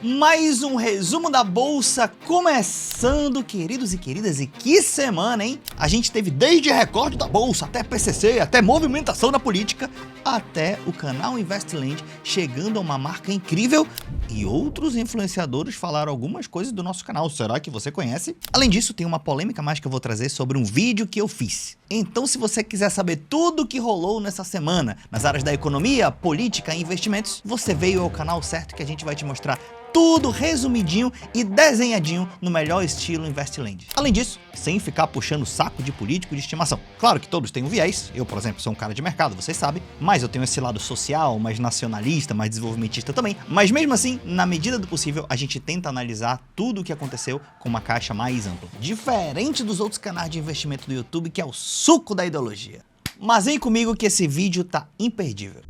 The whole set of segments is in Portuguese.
Mais um resumo da Bolsa começando, queridos e queridas, e que semana, hein? A gente teve desde recorde da Bolsa, até PCC, até movimentação na política, até o canal Investland chegando a uma marca incrível e outros influenciadores falaram algumas coisas do nosso canal, será que você conhece? Além disso, tem uma polêmica mais que eu vou trazer sobre um vídeo que eu fiz. Então, se você quiser saber tudo o que rolou nessa semana, nas áreas da economia, política e investimentos, você veio ao canal certo que a gente vai te mostrar tudo resumidinho e desenhadinho no melhor estilo Investland. Além disso, sem ficar puxando saco de político de estimação. Claro que todos têm um viés, eu, por exemplo, sou um cara de mercado, vocês sabem, mas eu tenho esse lado social, mais nacionalista, mais desenvolvimentista também. Mas mesmo assim, na medida do possível, a gente tenta analisar tudo o que aconteceu com uma caixa mais ampla. Diferente dos outros canais de investimento do YouTube, que é o suco da ideologia. Mas vem comigo que esse vídeo tá imperdível.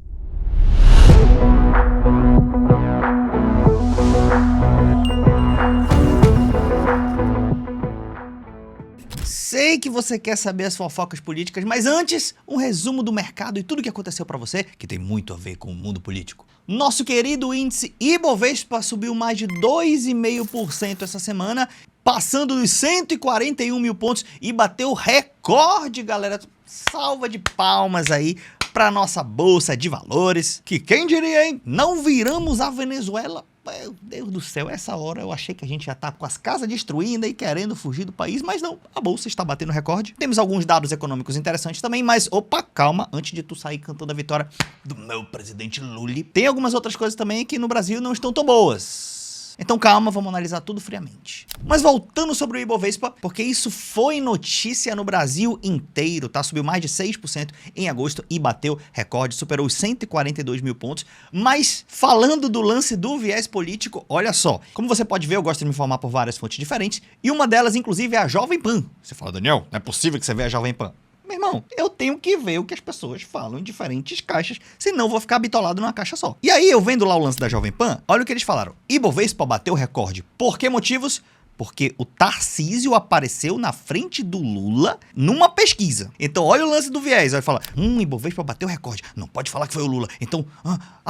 Sei que você quer saber as fofocas políticas, mas antes, um resumo do mercado e tudo o que aconteceu para você, que tem muito a ver com o mundo político. Nosso querido índice Ibovespa subiu mais de 2,5% essa semana, passando dos 141 mil pontos e bateu recorde, galera. Salva de palmas aí para nossa bolsa de valores, que quem diria, hein? Não viramos a Venezuela. Meu Deus do céu, essa hora eu achei que a gente já tá com as casas destruindo e querendo fugir do país, mas não, a bolsa está batendo recorde. Temos alguns dados econômicos interessantes também, mas opa, calma, antes de tu sair cantando a vitória do meu presidente Lula, tem algumas outras coisas também que no Brasil não estão tão boas. Então calma, vamos analisar tudo friamente. Mas voltando sobre o Ibovespa, porque isso foi notícia no Brasil inteiro, tá? Subiu mais de 6% em agosto e bateu recorde, superou os 142 mil pontos. Mas falando do lance do viés político, olha só. Como você pode ver, eu gosto de me informar por várias fontes diferentes, e uma delas, inclusive, é a Jovem Pan. Você fala, Daniel, não é possível que você veja a Jovem Pan. Meu irmão, eu tenho que ver o que as pessoas falam em diferentes caixas, senão eu vou ficar bitolado numa caixa só. E aí, eu vendo lá o lance da Jovem Pan, olha o que eles falaram. Ibovespa bateu recorde. Por que motivos? Porque o Tarcísio apareceu na frente do Lula numa pesquisa. Então, olha o lance do viés. Vai falar, Ibovespa bateu recorde. Não pode falar que foi o Lula. Então,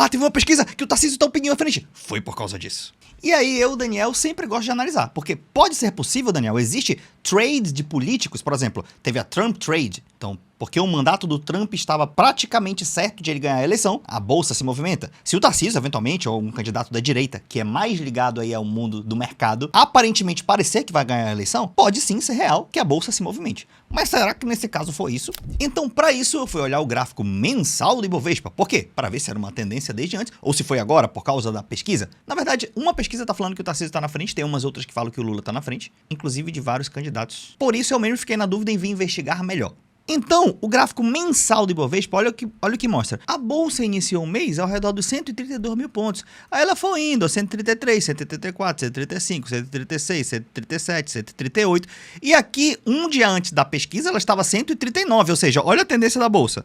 teve uma pesquisa que o Tarcísio tá um pinguinho à frente. Foi por causa disso. E aí, eu, Daniel, sempre gosto de analisar. Porque pode ser possível, Daniel, existe trades de políticos, por exemplo, teve a Trump Trade. Então, porque o mandato do Trump estava praticamente certo de ele ganhar a eleição, a bolsa se movimenta. Se o Tarcísio, eventualmente, ou um candidato da direita, que é mais ligado aí ao mundo do mercado, aparentemente parecer que vai ganhar a eleição, pode sim ser real que a bolsa se movimente. Mas será que nesse caso foi isso? Então, para isso, eu fui olhar o gráfico mensal do Ibovespa. Por quê? Para ver se era uma tendência desde antes, ou se foi agora por causa da pesquisa. Na verdade, uma pesquisa está falando que o Tarcísio está na frente, tem umas outras que falam que o Lula está na frente, inclusive de vários candidatos. Por isso, eu mesmo fiquei na dúvida em vir investigar melhor. Então, o gráfico mensal do Ibovespa, olha o que mostra. A bolsa iniciou o mês ao redor dos 132 mil pontos. Aí ela foi indo a 133, 134, 135, 136, 137, 138. E aqui, um dia antes da pesquisa, ela estava 139, ou seja, olha a tendência da bolsa.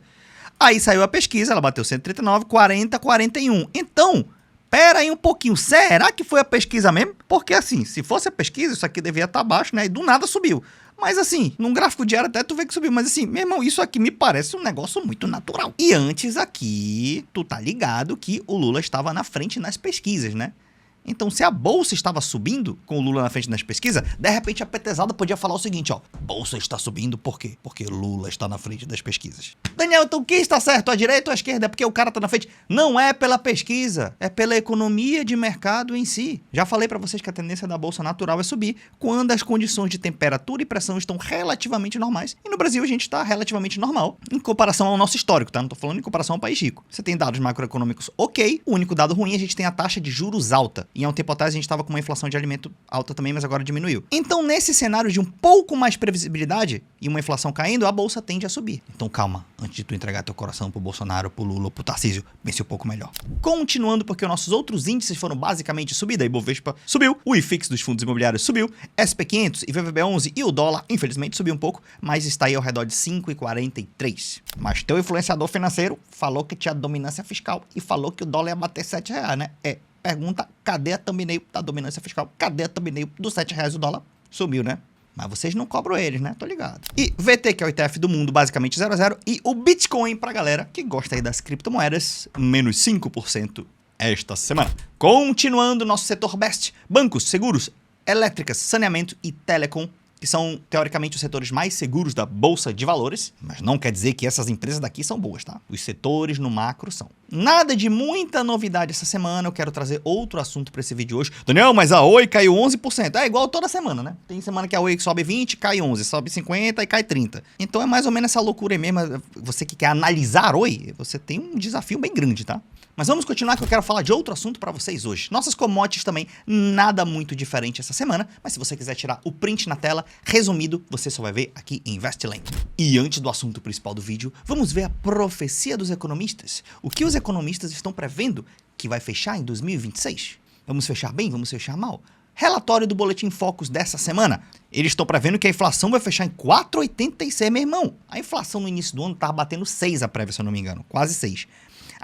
Aí saiu a pesquisa, ela bateu 139, 40, 41. Então, pera aí um pouquinho, será que foi a pesquisa mesmo? Porque assim, se fosse a pesquisa, isso aqui devia estar abaixo, né? E do nada subiu. Mas assim, num gráfico diário até tu vê que subiu. Mas assim, meu irmão, isso aqui me parece um negócio muito natural. E antes aqui, tu tá ligado que o Lula estava na frente nas pesquisas, né? Então, se a bolsa estava subindo com o Lula na frente nas pesquisas, de repente a petezada podia falar o seguinte, ó. Bolsa está subindo por quê? Porque Lula está na frente das pesquisas. Daniel, então quem está certo? A direita ou a esquerda? É porque o cara está na frente? Não é pela pesquisa, é pela economia de mercado em si. Já falei para vocês que a tendência da bolsa natural é subir quando as condições de temperatura e pressão estão relativamente normais. E no Brasil a gente está relativamente normal em comparação ao nosso histórico, tá? Não tô falando em comparação ao país rico. Você tem dados macroeconômicos ok, o único dado ruim é a gente tem a taxa de juros alta. E há um tempo atrás a gente estava com uma inflação de alimento alta também, mas agora diminuiu. Então, nesse cenário de um pouco mais previsibilidade e uma inflação caindo, a bolsa tende a subir. Então, calma, antes de tu entregar teu coração pro Bolsonaro, pro Lula, pro Tarcísio, pense um pouco melhor. Continuando, porque os nossos outros índices foram basicamente subida, a Ibovespa subiu, o IFIX dos fundos imobiliários subiu, SP500 e VVB11 e o dólar, infelizmente, subiu um pouco, mas está aí ao redor de 5,43. Mas teu influenciador financeiro falou que tinha dominância fiscal e falou que o dólar ia bater R$7, né? Pergunta, cadê a thumbnail da dominância fiscal? Cadê a thumbnail dos R$7 o dólar? Sumiu, né? Mas vocês não cobram eles, né? Tô ligado. E VT, que é o ETF do mundo, basicamente 0 a 0. E o Bitcoin, pra galera que gosta aí das criptomoedas, menos 5% esta semana. Continuando nosso setor best, bancos, seguros, elétricas, saneamento e telecom, que são, teoricamente, os setores mais seguros da Bolsa de Valores, mas não quer dizer que essas empresas daqui são boas, tá? Os setores no macro são. Nada de muita novidade essa semana, eu quero trazer outro assunto para esse vídeo hoje. Daniel, mas a Oi caiu 11%. É igual toda semana, né? Tem semana que a Oi sobe 20, cai 11, sobe 50 e cai 30. Então é mais ou menos essa loucura aí mesmo. Você que quer analisar Oi, você tem um desafio bem grande, tá? Mas vamos continuar que eu quero falar de outro assunto para vocês hoje. Nossas commodities também, nada muito diferente essa semana, mas se você quiser tirar o print na tela, resumido, você só vai ver aqui em Investland. E antes do assunto principal do vídeo, vamos ver a profecia dos economistas. O que os economistas estão prevendo que vai fechar em 2026? Vamos fechar bem? Vamos fechar mal? Relatório do Boletim Focus dessa semana. Eles estão prevendo que a inflação vai fechar em 4,86, meu irmão. A inflação no início do ano estava batendo 6 a prévia, se eu não me engano, quase 6.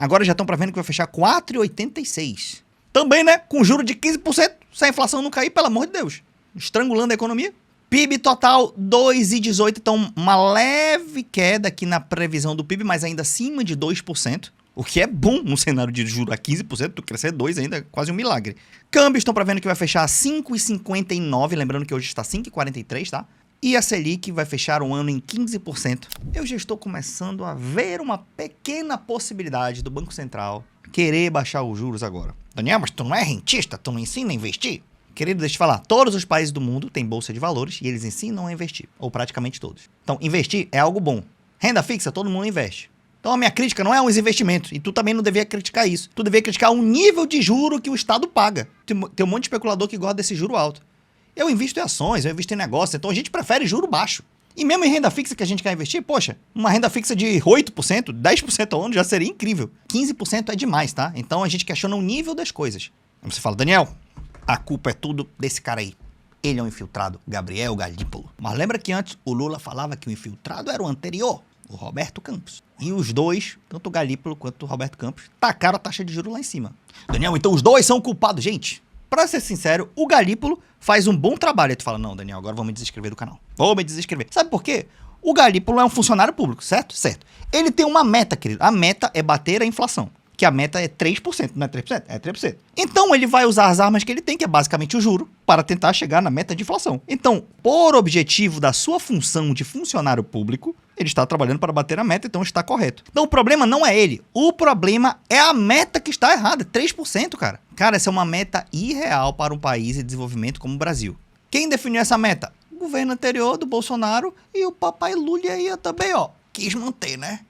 Agora já estão prevendo que vai fechar 4,86. Também, né? Com juro de 15%, se a inflação não cair, pelo amor de Deus. Estrangulando a economia. PIB total 2,18. Então, uma leve queda aqui na previsão do PIB, mas ainda acima de 2%. O que é bom no cenário de juro a 15%, tu crescer 2% ainda é quase um milagre. Câmbio estão prevendo que vai fechar a 5,59, lembrando que hoje está 5,43, tá? E a Selic vai fechar o ano em 15%. Eu já estou começando a ver uma pequena possibilidade do Banco Central querer baixar os juros agora. Daniel, mas tu não é rentista? Tu não ensina a investir? Querido, deixa eu te falar. Todos os países do mundo têm bolsa de valores e eles ensinam a investir. Ou praticamente todos. Então, investir é algo bom. Renda fixa, todo mundo investe. Então, a minha crítica não é os investimentos. E tu também não devia criticar isso. Tu devia criticar o nível de juro que o Estado paga. Tem um monte de especulador que gosta desse juro alto. Eu invisto em ações, eu invisto em negócios, então a gente prefere juro baixo. E mesmo em renda fixa que a gente quer investir, poxa, uma renda fixa de 8%, 10% ao ano já seria incrível. 15% é demais, tá? Então a gente questiona o nível das coisas. Aí você fala, Daniel, a culpa é tudo desse cara aí. Ele é um infiltrado, Gabriel Galípolo. Mas lembra que antes o Lula falava que o infiltrado era o anterior, o Roberto Campos. E os dois, tanto o Galípolo quanto o Roberto Campos, tacaram a taxa de juros lá em cima. Daniel, então os dois são culpados. Gente, pra ser sincero, o Galípolo faz um bom trabalho. Aí tu fala, não, Daniel, agora vou me desinscrever do canal. Vou me desinscrever. Sabe por quê? O Galípolo é um funcionário público, certo? Certo. Ele tem uma meta, querido. A meta é bater a inflação. Que a meta é 3%, não é 3%? É 3%. Então ele vai usar as armas que ele tem, que é basicamente o juro, para tentar chegar na meta de inflação. Então, por objetivo da sua função de funcionário público, ele está trabalhando para bater a meta, então está correto. Então o problema não é ele. O problema é a meta que está errada. 3%, cara. Cara, essa é uma meta irreal para um país em desenvolvimento como o Brasil. Quem definiu essa meta? O governo anterior do Bolsonaro e o papai Lula aí também, ó. Quis manter, né?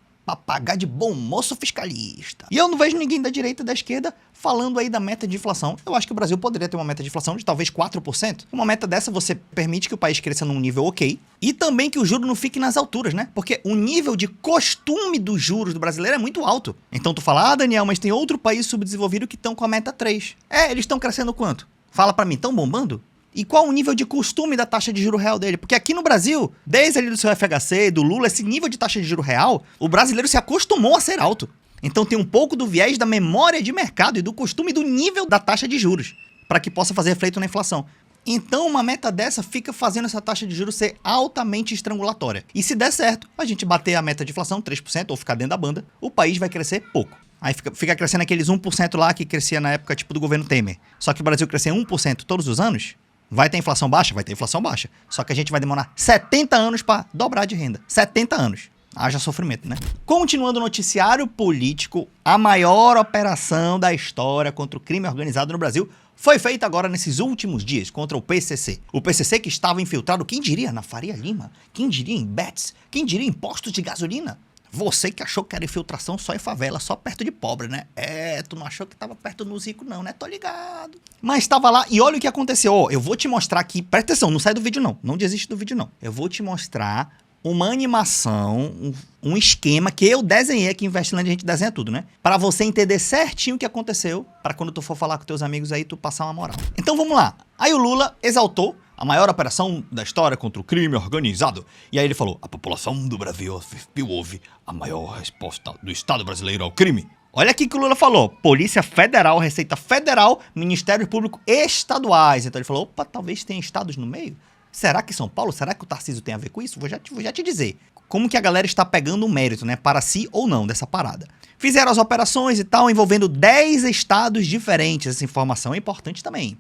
Pagar de bom moço fiscalista. E eu não vejo ninguém da direita e da esquerda falando aí da meta de inflação. Eu acho que o Brasil poderia ter uma meta de inflação de talvez 4%. Uma meta dessa você permite que o país cresça num nível ok e também que o juro não fique nas alturas, né? Porque o nível de costume dos juros do brasileiro é muito alto. Então tu fala, Daniel, mas tem outro país subdesenvolvido que estão com a meta 3. É, eles estão crescendo quanto? Fala pra mim, estão bombando? E qual o nível de costume da taxa de juro real dele? Porque aqui no Brasil, desde ali do seu FHC, do Lula, esse nível de taxa de juro real, o brasileiro se acostumou a ser alto. Então tem um pouco do viés da memória de mercado e do costume do nível da taxa de juros, para que possa fazer efeito na inflação. Então uma meta dessa fica fazendo essa taxa de juros ser altamente estrangulatória. E se der certo, a gente bater a meta de inflação, 3%, ou ficar dentro da banda, o país vai crescer pouco. Aí fica crescendo aqueles 1% lá que crescia na época tipo do governo Temer. Só que o Brasil crescer 1% todos os anos, vai ter inflação baixa? Vai ter inflação baixa. Só que a gente vai demorar 70 anos para dobrar de renda. 70 anos. Haja sofrimento, né? Continuando o noticiário político, a maior operação da história contra o crime organizado no Brasil foi feita agora nesses últimos dias contra o PCC. O PCC que estava infiltrado, quem diria, na Faria Lima? Quem diria em Betts? Quem diria em postos de gasolina? Você que achou que era infiltração só em favela, só perto de pobre, né? É, tu não achou que tava perto dos ricos não, né? Tô ligado. Mas tava lá e olha o que aconteceu. Ó, eu vou te mostrar aqui, presta atenção, não sai do vídeo não. Não desiste do vídeo não. Eu vou te mostrar uma animação, um esquema que eu desenhei aqui em Investland, a gente desenha tudo, né? Para você entender certinho o que aconteceu, para quando tu for falar com teus amigos aí, tu passar uma moral. Então vamos lá. Aí o Lula exaltou a maior operação da história contra o crime organizado. E aí ele falou, a população do Brasil houve a maior resposta do Estado brasileiro ao crime. Olha aqui que o Lula falou, Polícia Federal, Receita Federal, Ministério Público estaduais. Então ele falou, opa, talvez tenha estados no meio. Será que São Paulo? Será que o Tarcísio tem a ver com isso? Vou já te dizer. como que a galera está pegando o mérito, né, para si ou não dessa parada. Fizeram as operações e tal, envolvendo 10 estados diferentes. Essa informação é importante também.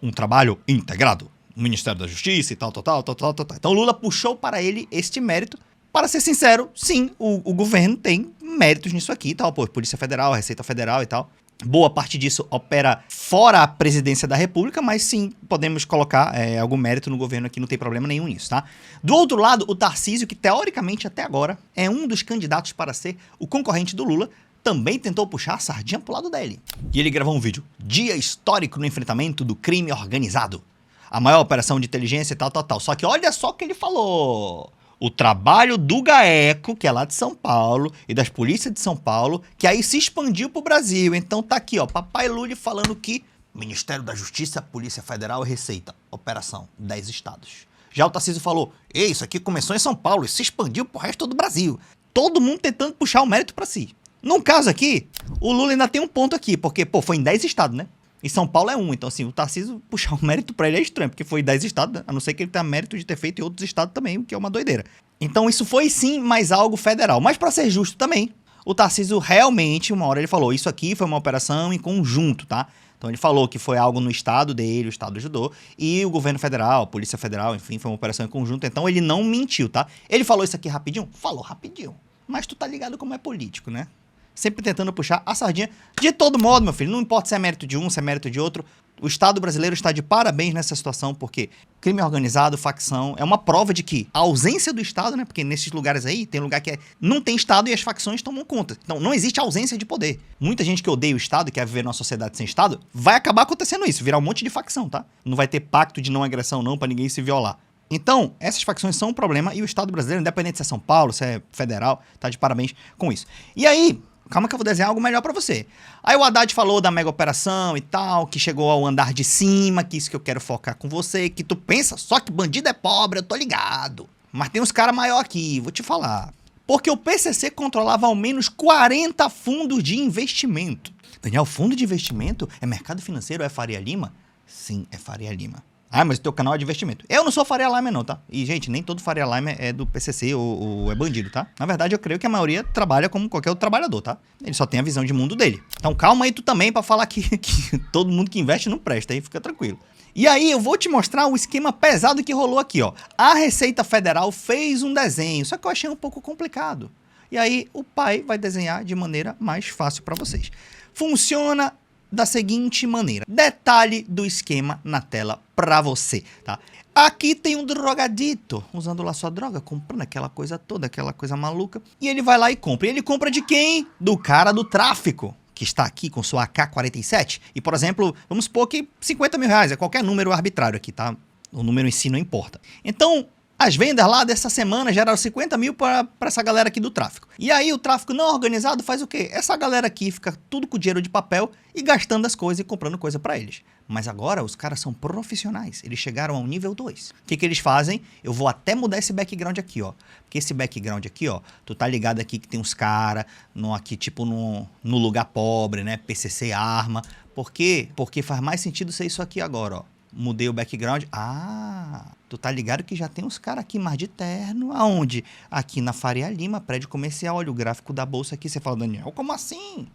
Um trabalho integrado. O Ministério da Justiça e tal. Então Lula puxou para ele este mérito. Para ser sincero, sim, o governo tem méritos nisso aqui e tal. Pô, Polícia Federal, Receita Federal e tal. Boa parte disso opera fora a presidência da República, mas sim, podemos colocar algum mérito no governo aqui, não tem problema nenhum nisso, tá? Do outro lado, o Tarcísio, que teoricamente até agora é um dos candidatos para ser o concorrente do Lula, também tentou puxar a sardinha pro lado dele. E ele gravou um vídeo, dia histórico no enfrentamento do crime organizado. A maior operação de inteligência e tal. Só que olha só o que ele falou. O trabalho do GAECO, que é lá de São Paulo, e das polícias de São Paulo, que aí se expandiu pro Brasil. Então tá aqui, ó, Papai Lula falando que Ministério da Justiça, Polícia Federal e Receita, operação, 10 estados. Já o Tarcísio falou, isso aqui começou em São Paulo e se expandiu pro resto do Brasil. Todo mundo tentando puxar o mérito pra si. No caso aqui, o Lula ainda tem um ponto aqui, porque, pô, foi em 10 estados, né? E São Paulo é um, então assim, o Tarcísio puxar o mérito pra ele é estranho, porque foi 10 estados, né? A não ser que ele tenha mérito de ter feito em outros estados também, o que é uma doideira. Então isso foi sim mais algo federal. Mas pra ser justo também, o Tarcísio realmente, uma hora ele falou, isso aqui foi uma operação em conjunto, tá? Então ele falou que foi algo no estado dele, o estado ajudou, e o governo federal, a Polícia Federal, enfim, foi uma operação em conjunto, então ele não mentiu, tá? Ele falou isso aqui rapidinho? Falou rapidinho. Mas tu tá ligado como é político, né? Sempre tentando puxar a sardinha. De todo modo, meu filho, não importa se é mérito de um, se é mérito de outro, o Estado brasileiro está de parabéns nessa situação, porque crime organizado, facção, é uma prova de que a ausência do Estado, né, porque nesses lugares aí, tem lugar que não tem Estado e as facções tomam conta. Então, não existe ausência de poder. Muita gente que odeia o Estado e quer viver numa sociedade sem Estado, vai acabar acontecendo isso, virar um monte de facção, tá? Não vai ter pacto de não agressão não, pra ninguém se violar. Então, essas facções são um problema e o Estado brasileiro, independente se é São Paulo, se é federal, tá de parabéns com isso. E aí, calma que eu vou desenhar algo melhor pra você. Aí o Haddad falou da mega operação e tal, que chegou ao andar de cima, que isso que eu quero focar com você, que tu pensa só que bandido é pobre, eu tô ligado. Mas tem uns caras maior aqui, vou te falar. Porque o PCC controlava ao menos 40 fundos de investimento. Daniel, fundo de investimento é mercado financeiro, é Faria Lima? Sim, é Faria Lima. Ah, mas o teu canal é de investimento. Eu não sou Faria Lima não, tá? E, gente, nem todo Faria Lima é do PCC ou é bandido, tá? Na verdade, eu creio que a maioria trabalha como qualquer outro trabalhador, tá? Ele só tem a visão de mundo dele. Então, calma aí tu também pra falar que todo mundo que investe não presta, aí fica tranquilo. E aí, eu vou te mostrar o esquema pesado que rolou aqui, ó. A Receita Federal fez um desenho, só que eu achei um pouco complicado. E aí, o pai vai desenhar de maneira mais fácil pra vocês. Funciona da seguinte maneira. Detalhe do esquema na tela pra você, tá? Aqui tem um drogadito usando lá sua droga, comprando aquela coisa toda, aquela coisa maluca. E ele vai lá e compra. E ele compra de quem? Do cara do tráfico, que está aqui com sua AK-47. E, por exemplo, vamos supor que 50 mil reais, é qualquer número arbitrário aqui, tá? O número em si não importa. Então, as vendas lá dessa semana geraram 50 mil para essa galera aqui do tráfico. E aí o tráfico não organizado faz o quê? Essa galera aqui fica tudo com dinheiro de papel e gastando as coisas e comprando coisa para eles. Mas agora os caras são profissionais, eles chegaram ao nível 2. O que eles fazem? Eu vou até mudar esse background aqui, ó. Porque esse background aqui, ó, tu tá ligado aqui que tem uns caras aqui tipo no lugar pobre, né? PCC arma. Por quê? Porque faz mais sentido ser isso aqui agora, ó. Mudei o background. Ah, tu tá ligado que já tem uns caras aqui mais de terno. Aonde? Aqui na Faria Lima, prédio comercial. Olha o gráfico da bolsa aqui. Você fala, Daniel, como assim?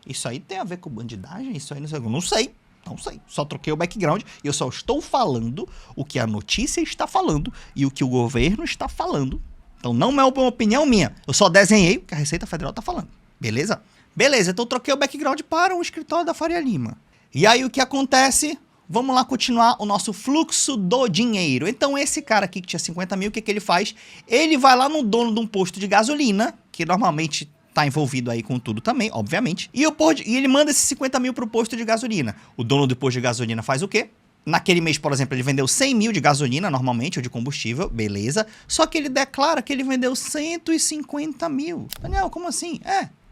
Isso aí tem a ver com bandidagem? Isso aí não sei. Não sei. Não sei. Só troquei o background e eu só estou falando o que a notícia está falando e o que o governo está falando. Então não é uma opinião minha. Eu só desenhei o que a Receita Federal tá falando. Beleza? Beleza, então eu troquei o background para o escritório da Faria Lima. E aí o que acontece? Vamos lá continuar o nosso fluxo do dinheiro. Então esse cara aqui que tinha 50 mil, o que ele faz? Ele vai lá no dono de um posto de gasolina, que normalmente tá envolvido aí com tudo também, obviamente, e ele manda esses 50 mil pro posto de gasolina. O dono do posto de gasolina faz o quê? Naquele mês, por exemplo, ele vendeu 100 mil de gasolina, normalmente, ou de combustível, beleza. Só que ele declara que ele vendeu 150 mil. Daniel, como assim?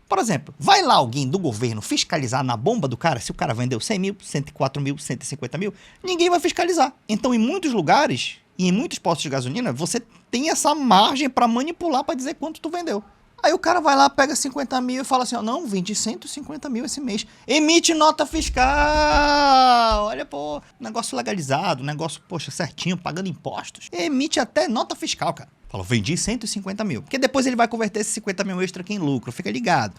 Por exemplo, vai lá alguém do governo fiscalizar na bomba do cara se o cara vendeu 100 mil, 104 mil, 150 mil? Ninguém vai fiscalizar. Então, em muitos lugares e em muitos postos de gasolina, você tem essa margem para manipular para dizer quanto tu vendeu. Aí o cara vai lá, pega 50 mil e fala assim, ó, não, vendi 150 mil esse mês. Emite nota fiscal. Olha, pô, negócio legalizado, negócio, poxa, certinho, pagando impostos. Emite até nota fiscal, cara. Falou, vendi 150 mil. Porque depois ele vai converter esses 50 mil extra aqui em lucro, fica ligado.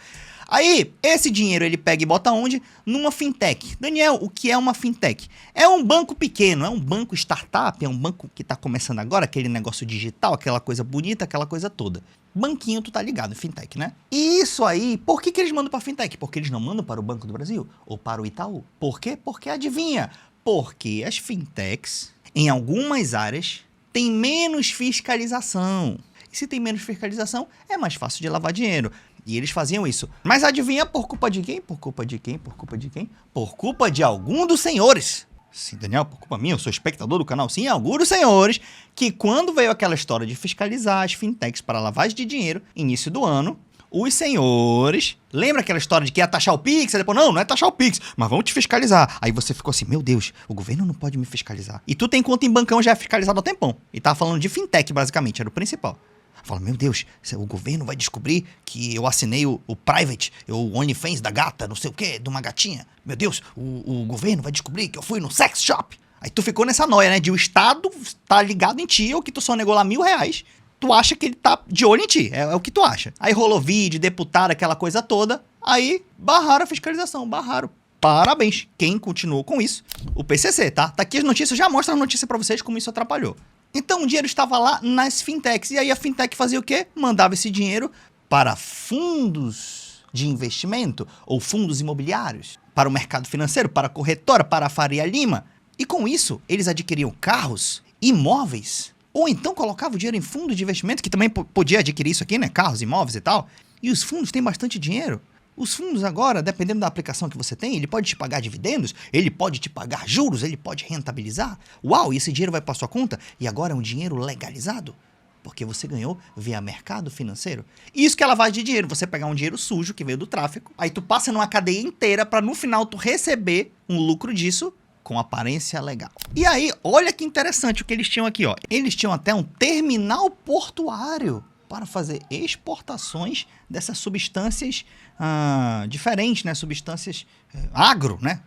Aí, esse dinheiro ele pega e bota onde? Numa fintech. Daniel, o que é uma fintech? É um banco pequeno, é um banco startup, é um banco que tá começando agora, aquele negócio digital, aquela coisa bonita, aquela coisa toda. Banquinho, tu tá ligado, fintech, né? E isso aí, por que eles mandam pra fintech? Porque eles não mandam para o Banco do Brasil ou para o Itaú. Por quê? Porque adivinha? Porque as fintechs, em algumas áreas, têm menos fiscalização. E se tem menos fiscalização, é mais fácil de lavar dinheiro. E eles faziam isso. Mas adivinha por culpa de quem? Por culpa de quem? Por culpa de quem? Por culpa de algum dos senhores. Sim, Daniel, por culpa minha, eu sou espectador do canal. Sim, algum dos senhores que quando veio aquela história de fiscalizar as fintechs para lavagem de dinheiro, início do ano, os senhores... Lembra aquela história de que ia taxar o Pix? Aí depois, não é taxar o Pix, mas vamos te fiscalizar. Aí você ficou assim, meu Deus, o governo não pode me fiscalizar. E tu tem conta em bancão já é fiscalizado há tempão. E tava falando de fintech, basicamente, era o principal. Fala, meu Deus, o governo vai descobrir que eu assinei o private, o OnlyFans da gata, não sei o quê, de uma gatinha. Meu Deus, o governo vai descobrir que eu fui no sex shop. Aí tu ficou nessa noia, né? De o Estado tá ligado em ti, ou que tu só negou lá R$1.000, tu acha que ele tá de olho em ti, é o que tu acha. Aí rolou vídeo, deputado, aquela coisa toda, aí barraram a fiscalização, barraram. Parabéns, quem continuou com isso? O PCC, tá? Tá aqui as notícias, já mostra a notícia pra vocês como isso atrapalhou. Então o dinheiro estava lá nas fintechs. E aí a fintech fazia o quê? Mandava esse dinheiro para fundos de investimento ou fundos imobiliários, para o mercado financeiro, para a corretora, para a Faria Lima. E com isso, eles adquiriam carros, imóveis, ou então colocavam o dinheiro em fundo de investimento, que também podia adquirir isso aqui, né? Carros, imóveis e tal. E os fundos têm bastante dinheiro. Os fundos agora, dependendo da aplicação que você tem, ele pode te pagar dividendos, ele pode te pagar juros, ele pode rentabilizar. Uau, e esse dinheiro vai para sua conta e agora é um dinheiro legalizado, porque você ganhou via mercado financeiro. Isso que é lavagem de dinheiro, você pegar um dinheiro sujo que veio do tráfico, aí tu passa numa cadeia inteira para no final tu receber um lucro disso com aparência legal. E aí, olha que interessante o que eles tinham aqui, ó. Eles tinham até um terminal portuário para fazer exportações dessas substâncias diferentes, né? Substâncias agro, né?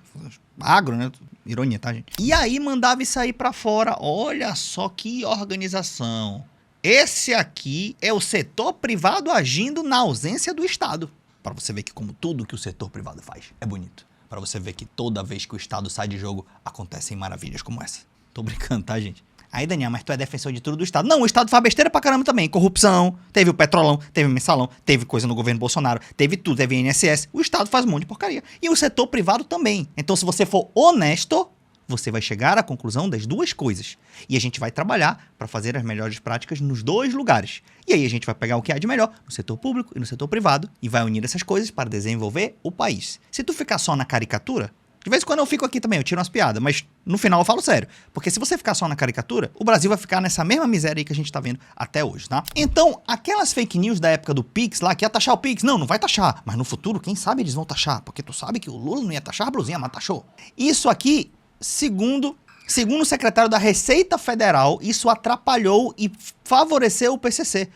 Agro, né? Ironia, tá, gente? E aí mandava isso aí para fora. Olha só que organização. Esse aqui é o setor privado agindo na ausência do Estado. Para você ver que como tudo que o setor privado faz é bonito. Para você ver que toda vez que o Estado sai de jogo, acontecem maravilhas como essa. Tô brincando, tá, gente? Aí, Daniel, mas tu é defensor de tudo do Estado. Não, o Estado faz besteira pra caramba também. Corrupção, teve o Petrolão, teve o Mensalão, teve coisa no governo Bolsonaro, teve tudo, teve INSS. O Estado faz um monte de porcaria. E o setor privado também. Então, se você for honesto, você vai chegar à conclusão das duas coisas. E a gente vai trabalhar para fazer as melhores práticas nos dois lugares. E aí a gente vai pegar o que há de melhor no setor público e no setor privado e vai unir essas coisas para desenvolver o país. Se tu ficar só na caricatura... De vez em quando eu fico aqui também, eu tiro umas piadas, mas no final eu falo sério. Porque se você ficar só na caricatura, o Brasil vai ficar nessa mesma miséria aí que a gente tá vendo até hoje, tá? Então, aquelas fake news da época do Pix lá, que ia taxar o Pix, não vai taxar. Mas no futuro, quem sabe eles vão taxar. Porque tu sabe que o Lula não ia taxar a blusinha, mas taxou. Isso aqui, segundo o secretário da Receita Federal, isso atrapalhou e favoreceu o PCC.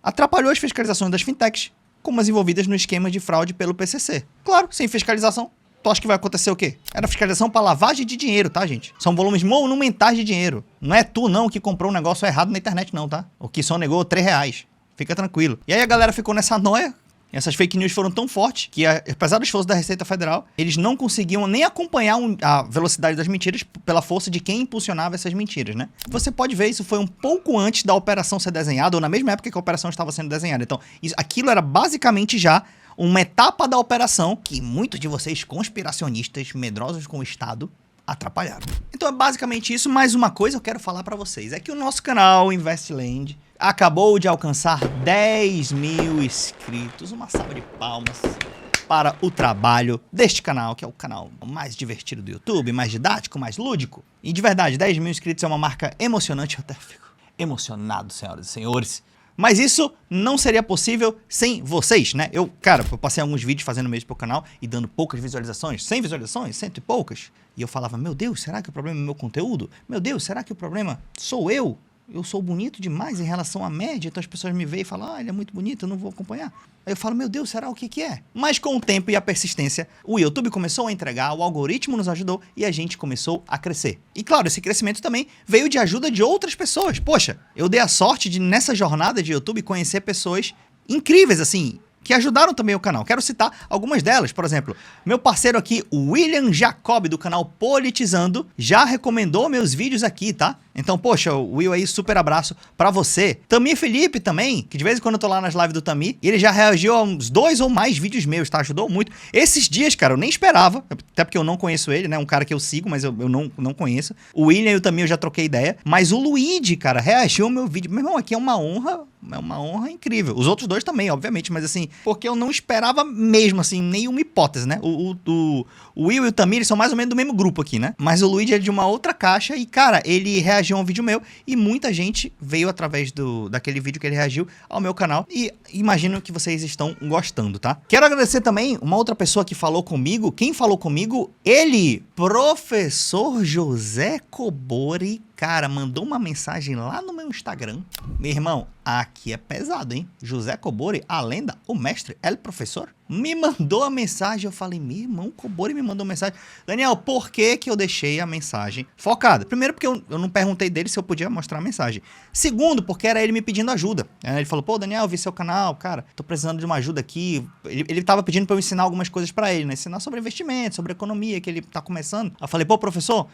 Atrapalhou as fiscalizações das fintechs, como as envolvidas no esquema de fraude pelo PCC. Claro, sem fiscalização. Tu acha que vai acontecer o quê? Era fiscalização para lavagem de dinheiro, tá, gente? São volumes monumentais de dinheiro. Não é tu, não, que comprou um negócio errado na internet, não, tá? O que só negou R$3. Fica tranquilo. E aí a galera ficou nessa noia. Essas fake news foram tão fortes que, apesar do esforço da Receita Federal, eles não conseguiam nem acompanhar a velocidade das mentiras pela força de quem impulsionava essas mentiras, né? Você pode ver, isso foi um pouco antes da operação ser desenhada, ou na mesma época que a operação estava sendo desenhada. Então, aquilo era basicamente já uma etapa da operação que muitos de vocês conspiracionistas, medrosos com o Estado, atrapalharam. Então é basicamente isso. Mais uma coisa eu quero falar pra vocês, é que o nosso canal Investland acabou de alcançar 10 mil inscritos. Uma salva de palmas para o trabalho deste canal, que é o canal mais divertido do YouTube, mais didático, mais lúdico. E de verdade, 10 mil inscritos é uma marca emocionante. Eu até fico emocionado, senhoras e senhores. Mas isso não seria possível sem vocês, né? Eu passei alguns vídeos fazendo mesmo pro canal e dando poucas visualizações, 100 visualizações, 100 e poucas. E eu falava, meu Deus, será que o problema é meu conteúdo? Meu Deus, será que o problema sou eu? eu sou bonito demais em relação à média, então as pessoas me veem e falam, ele é muito bonito, eu não vou acompanhar. Aí eu falo, meu Deus, será o que que é? Mas com o tempo e a persistência, o YouTube começou a entregar, o algoritmo nos ajudou e a gente começou a crescer. E claro, esse crescimento também veio de ajuda de outras pessoas. Poxa, eu dei a sorte de, nessa jornada de YouTube, conhecer pessoas incríveis, assim, que ajudaram também o canal. Quero citar algumas delas. Por exemplo, meu parceiro aqui, o William Jacob, do canal Politizando, já recomendou meus vídeos aqui, tá? Então, poxa, o Will aí, super abraço pra você. Tamir Felipe também, que de vez em quando eu tô lá nas lives do Tamir, ele já reagiu a uns 2 ou mais vídeos meus, tá? Ajudou muito. Esses dias, cara, eu nem esperava, até porque eu não conheço ele, né? Um cara que eu sigo, mas eu não conheço. O William e o Tamir eu já troquei ideia. Mas o Luigi, cara, reagiu ao meu vídeo. Meu irmão, aqui é uma honra incrível. Os outros dois também, obviamente, mas assim, porque eu não esperava mesmo, assim, nenhuma hipótese, né? O Will e o Tamir, eles são mais ou menos do mesmo grupo aqui, né? Mas o Luigi é de uma outra caixa e, cara, ele reagiu a um vídeo meu e muita gente veio através daquele vídeo que ele reagiu ao meu canal e imagino que vocês estão gostando, tá? Quero agradecer também uma outra pessoa que falou comigo. Quem falou comigo? Ele, Professor José Cobori, cara, mandou uma mensagem lá no meu Instagram. Meu irmão, aqui é pesado, hein? José Cobori, a lenda, o mestre, el professor, me mandou a mensagem. Eu falei, meu irmão, Cobori me mandou mensagem. Daniel, por que que eu deixei a mensagem focada? Primeiro, porque eu não perguntei dele se eu podia mostrar a mensagem. Segundo, porque era ele me pedindo ajuda. Ele falou, pô, Daniel, eu vi seu canal, cara, tô precisando de uma ajuda aqui. Ele tava pedindo pra eu ensinar algumas coisas pra ele, né? Ensinar sobre investimento, sobre economia, que ele tá começando. Eu falei, pô, professor,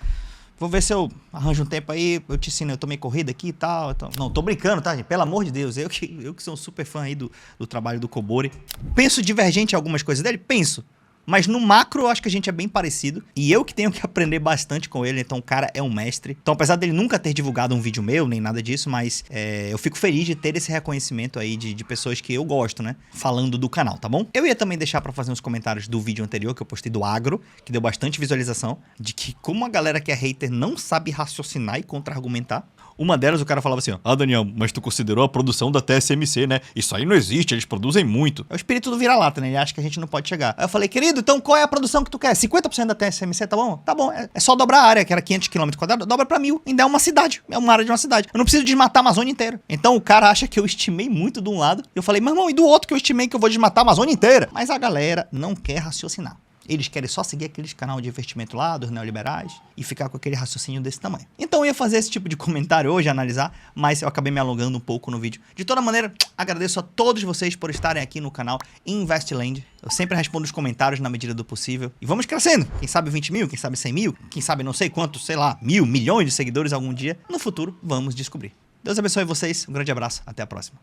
vou ver se eu arranjo um tempo aí, eu te ensino, eu tô meio corrida aqui e tal. Não, tô brincando, tá, gente? Pelo amor de Deus, eu que sou um super fã aí do trabalho do Cobori. Penso divergente em algumas coisas dele? Penso. Mas no macro eu acho que a gente é bem parecido. E eu que tenho que aprender bastante com ele. Então o cara é um mestre. Então apesar dele nunca ter divulgado um vídeo meu, nem nada disso, mas eu fico feliz de ter esse reconhecimento aí de pessoas que eu gosto, né? Falando do canal, tá bom? Eu ia também deixar pra fazer uns comentários do vídeo anterior que eu postei do agro, que deu bastante visualização, de que como a galera que é hater não sabe raciocinar e contra-argumentar. Uma delas, o cara falava assim, ó, Daniel, mas tu considerou a produção da TSMC, né? Isso aí não existe, eles produzem muito. É o espírito do vira-lata, né? Ele acha que a gente não pode chegar. Aí eu falei, querido, então qual é a produção que tu quer? 50% da TSMC, tá bom? Tá bom, é só dobrar a área, que era 500 km², dobra pra 1000. Ainda é uma cidade, é uma área de uma cidade. Eu não preciso desmatar a Amazônia inteira. Então o cara acha que eu estimei muito de um lado. Eu falei, meu irmão, e do outro que eu estimei que eu vou desmatar a Amazônia inteira? Mas a galera não quer raciocinar. Eles querem só seguir aqueles canal de investimento lá, dos neoliberais, e ficar com aquele raciocínio desse tamanho. Então eu ia fazer esse tipo de comentário hoje, analisar, mas eu acabei me alongando um pouco no vídeo. De toda maneira, agradeço a todos vocês por estarem aqui no canal Investland. Eu sempre respondo os comentários na medida do possível. E vamos crescendo. Quem sabe 20 mil, quem sabe 100 mil, quem sabe não sei quanto, sei lá, 1.000, milhões de seguidores algum dia. No futuro, vamos descobrir. Deus abençoe vocês, um grande abraço, até a próxima.